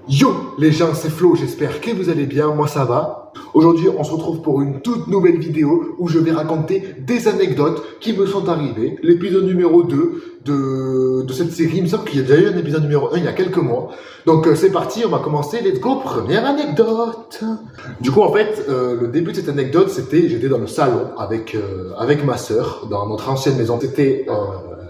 Yo les gens, c'est Flo, j'espère que vous allez bien, moi ça va. Aujourd'hui on se retrouve pour une toute nouvelle vidéo où je vais raconter des anecdotes qui me sont arrivées. L'épisode numéro 2 de cette série, il me semble qu'il y a déjà eu un épisode numéro 1 il y a quelques mois. Donc c'est parti, on va commencer, let's go, première anecdote. Du coup en fait, le début de cette anecdote c'était, j'étais dans le salon avec ma sœur, dans notre ancienne maison. C'était...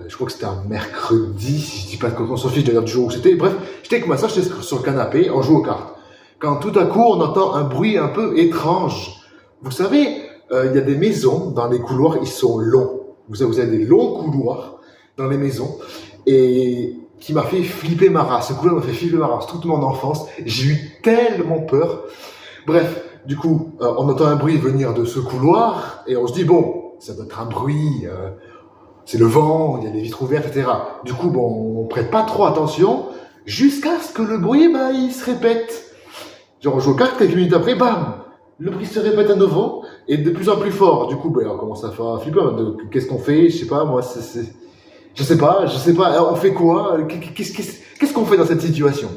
je crois que c'était un mercredi, si je dis pas de on s'en fiche d'ailleurs du jour où c'était. Bref, j'étais avec ma soeur, j'étais sur le canapé, on joue aux cartes. Quand tout à coup, on entend un bruit un peu étrange. Vous savez, il y a des maisons, dans les couloirs, ils sont longs. Vous avez des longs couloirs dans les maisons, et qui m'a fait flipper ma race. Ce couloir m'a fait flipper ma race toute mon enfance. J'ai eu tellement peur. Bref, du coup, on entend un bruit venir de ce couloir, et on se dit, bon, ça doit être un bruit... c'est le vent, il y a des vitres ouvertes, etc. Du coup, bon, on prête pas trop attention, jusqu'à ce que le bruit, il se répète. Genre, on joue aux cartes, quelques minutes après, bam, le bruit se répète à nouveau, et de plus en plus fort. Du coup, on commence à faire flipper. Qu'est-ce qu'on fait? Je sais pas, moi, je sais pas, on fait quoi? Qu'est-ce qu'on fait dans cette situation?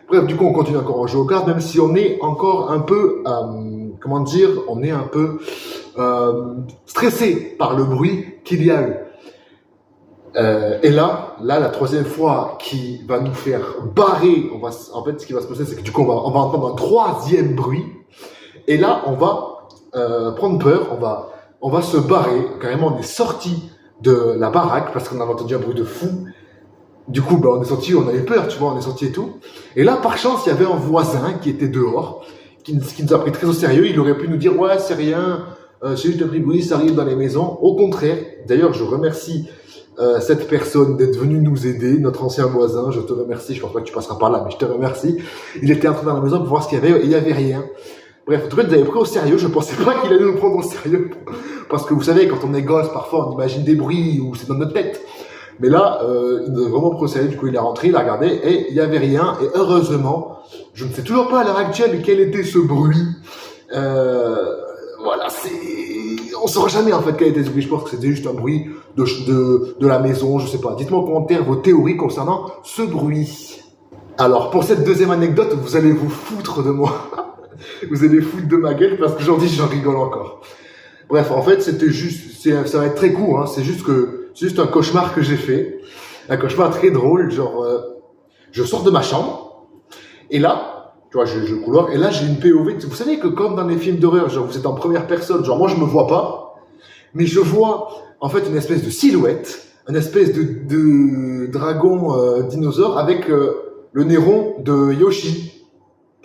Bref, du coup, on continue encore à jouer aux cartes, même si on est encore un peu, comment dire, on est un peu stressé par le bruit qu'il y a eu. Et là, la troisième fois qui va nous faire barrer, en fait, ce qui va se passer, c'est que du coup, on va entendre un troisième bruit. Et là, on va prendre peur, on va se barrer. Carrément, on est sorti de la baraque parce qu'on avait entendu un bruit de fou. Du coup, on est sorti, on avait peur, tu vois, on est sorti et tout. Et là, par chance, il y avait un voisin qui était dehors, qui nous a pris très au sérieux. Il aurait pu nous dire, ouais, c'est rien, c'est juste un bruit de bruit, ça arrive dans les maisons. Au contraire, d'ailleurs, je remercie cette personne d'être venue nous aider, notre ancien voisin, je te remercie, je pense pas que tu passeras par là, mais je te remercie. Il était entré dans la maison pour voir ce qu'il y avait, et il y avait rien. Bref, en tout cas, il nous avait pris au sérieux, je pensais pas qu'il allait nous prendre au sérieux, parce que vous savez, quand on est gosse, parfois on imagine des bruits, ou c'est dans notre tête. Mais là, il nous a vraiment pris au sérieux, du coup il est rentré, il a regardé, et il y avait rien, et heureusement, je ne sais toujours pas à l'heure actuelle quel était ce bruit. Voilà, on saura jamais en fait quel était ce bruit. Je pense que c'était juste un bruit de la maison, je sais pas. Dites-moi en commentaire vos théories concernant ce bruit. Alors, pour cette deuxième anecdote, vous allez vous foutre de moi. Vous allez foutre de ma gueule parce qu'aujourd'hui j'en rigole encore. Bref, en fait, c'était juste, ça va être très court, hein. C'est juste un cauchemar que j'ai fait. Un cauchemar très drôle, genre, je sors de ma chambre, et là, tu vois, je couloir, et là, j'ai une POV. Vous savez que comme dans les films d'horreur, genre, vous êtes en première personne, genre, moi, je me vois pas, mais je vois, en fait, une espèce de silhouette, une espèce de dragon dinosaure avec le nez rond de Yoshi.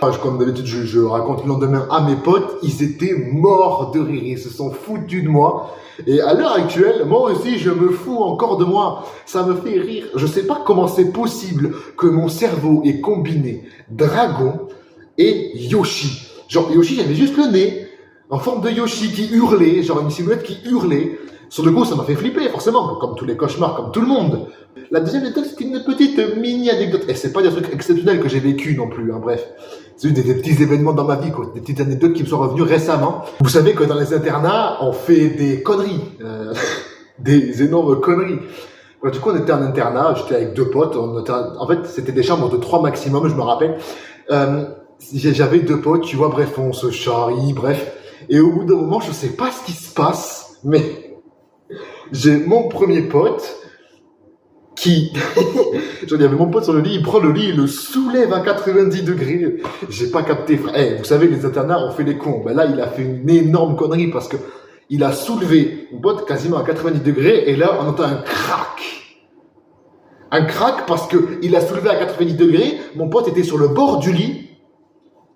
Enfin, comme d'habitude, je raconte le lendemain à mes potes, ils étaient morts de rire, ils se sont foutus de moi. Et à l'heure actuelle, moi aussi, je me fous encore de moi. Ça me fait rire. Je sais pas comment c'est possible que mon cerveau ait combiné dragon et Yoshi. Genre, Yoshi, il avait juste le nez, en forme de Yoshi qui hurlait, genre une silhouette qui hurlait. Sur le coup, ça m'a fait flipper, forcément, comme tous les cauchemars, comme tout le monde. La deuxième anecdote, c'est une petite mini-anecdote. Et c'est pas des trucs exceptionnels que j'ai vécu non plus, hein, bref. C'est juste des petits événements dans ma vie, quoi. Des petites anecdotes qui me sont revenues récemment. Vous savez que dans les internats, on fait des conneries. Des énormes conneries. Ouais, du coup, on était en internat, j'étais avec deux potes. En fait, c'était des chambres de 3 maximum, je me rappelle. J'avais 2 potes, tu vois, bref, on se charrie, bref. Et au bout d'un moment, je sais pas ce qui se passe, mais j'ai mon premier pote qui... Genre, il y avait mon pote sur le lit, il prend le lit, il le soulève à 90 degrés. J'ai pas capté, frère. Hey, vous savez, les internats, on fait les cons. Ben là, il a fait une énorme connerie parce que il a soulevé mon pote quasiment à 90 degrés et là, on entend un crack. Un crack parce que il a soulevé à 90 degrés, mon pote était sur le bord du lit,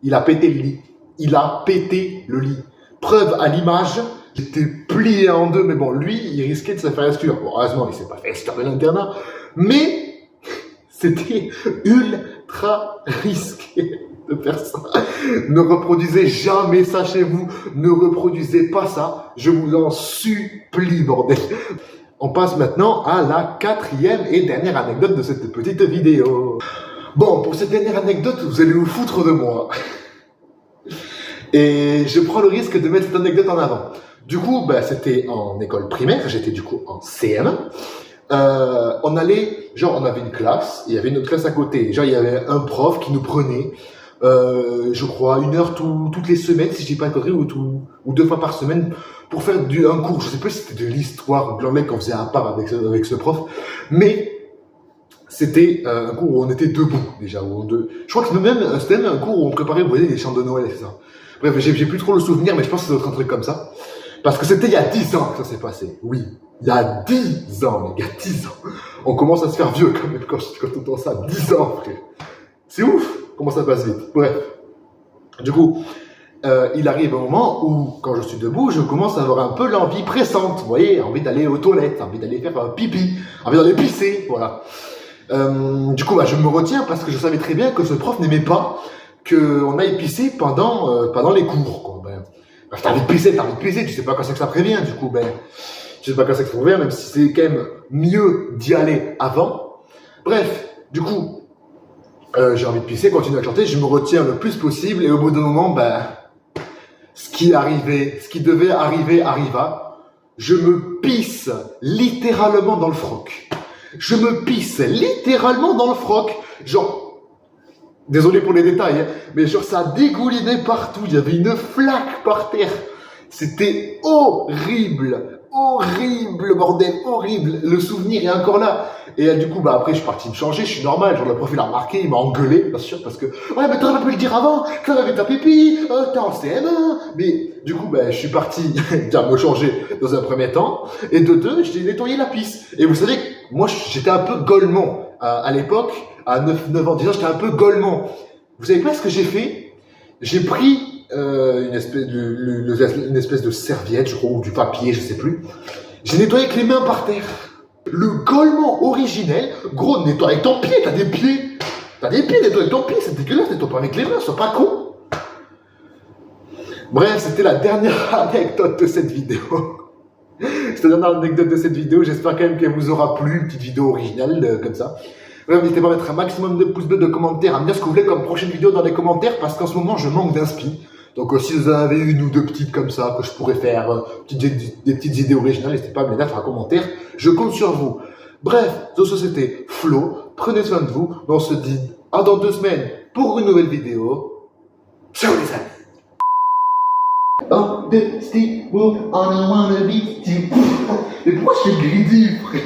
il a pété le lit. Il a pété le lit. Preuve à l'image, j'étais plié en deux, mais bon, lui, il risquait de se faire exclure. Bon, heureusement, il s'est pas fait exclure de l'internat, mais c'était ultra risqué de faire ça. Ne reproduisez jamais ça chez vous. Ne reproduisez pas ça. Je vous en supplie, bordel. On passe maintenant à la 4e et dernière anecdote de cette petite vidéo. Bon, pour cette dernière anecdote, vous allez vous foutre de moi. Et je prends le risque de mettre cette anecdote en avant. Du coup, c'était en école primaire, j'étais du coup en CM1. On allait, genre, on avait une classe, il y avait une autre classe à côté. Genre, il y avait un prof qui nous prenait, je crois, 1 heure toutes les semaines, si je dis pas de conneries, ou 2 fois par semaine, pour faire un cours. Je sais pas si c'était de l'histoire ou de l'anglais qu'on faisait à part avec ce prof, mais c'était un cours où on était debout, déjà. Je crois que c'était même un cours où on préparait, vous voyez, les chants de Noël, c'est ça. Bref, j'ai plus trop le souvenir, mais je pense que c'est un truc comme ça. Parce que c'était il y a 10 ans que ça s'est passé. Oui, il y a 10 ans, les gars, 10 ans. On commence à se faire vieux quand même quand on entend ça. 10 ans, frère. C'est ouf comment ça passe vite. Bref. Du coup, il arrive un moment où, quand je suis debout, je commence à avoir un peu l'envie pressante. Vous voyez, envie d'aller aux toilettes, envie d'aller faire un pipi, envie d'aller pisser, voilà. Du coup, je me retiens parce que je savais très bien que ce prof n'aimait pas qu'on aille pisser pendant les cours, quoi. T'as envie de pisser, tu sais pas quand c'est que ça prévient, du coup, tu sais pas quand c'est que ça prévient, même si c'est quand même mieux d'y aller avant. Bref, du coup, j'ai envie de pisser, continue à chanter, je me retiens le plus possible, et au bout d'un moment, ce qui devait arriver, arriva. Je me pisse littéralement dans le froc. Je me pisse littéralement dans le froc. Genre, désolé pour les détails, hein, mais genre ça dégoulinait partout, il y avait une flaque par terre. C'était horrible, bordel, horrible. Le souvenir est encore là. Et du coup, après, je suis parti me changer, je suis normal. Genre, le prof, il a remarqué, il m'a engueulé, bien sûr, parce que, ouais, mais t'aurais pas pu le dire avant, t'avais ta pipi, t'es en CM1. Mais, du coup, je suis parti, me changer dans un premier temps. Et de deux, j'ai nettoyé la pisse. Et vous savez, moi, j'étais un peu golemon. À l'époque, à 9 ans, 10 ans, j'étais un peu golemon. Vous savez pas ce que j'ai fait? J'ai pris une espèce de serviette, je crois, ou du papier, je sais plus. J'ai nettoyé avec les mains par terre. Le golemon originel, gros, nettoie avec ton pied, t'as des pieds. Nettoie avec ton pied, c'est dégueulasse, nettoie pas avec les mains, sois pas con. Bref, c'était la dernière anecdote de cette vidéo. C'était la dernière anecdote de cette vidéo, j'espère quand même qu'elle vous aura plu, une petite vidéo originale, comme ça. Bref, n'hésitez pas à mettre un maximum de pouces bleus, de commentaires, à me dire ce que vous voulez comme prochaine vidéo dans les commentaires, parce qu'en ce moment, je manque d'inspi. Donc, si vous en avez une ou deux petites comme ça, que je pourrais faire, des petites idées originales, n'hésitez pas à me les mettre en commentaire. Je compte sur vous. Bref, c'était Flo. Prenez soin de vous. On se dit à dans 2 semaines pour une nouvelle vidéo. Ciao les amis. Oh, the stick will on a wanna be. Mais pourquoi je suis greedy, frère?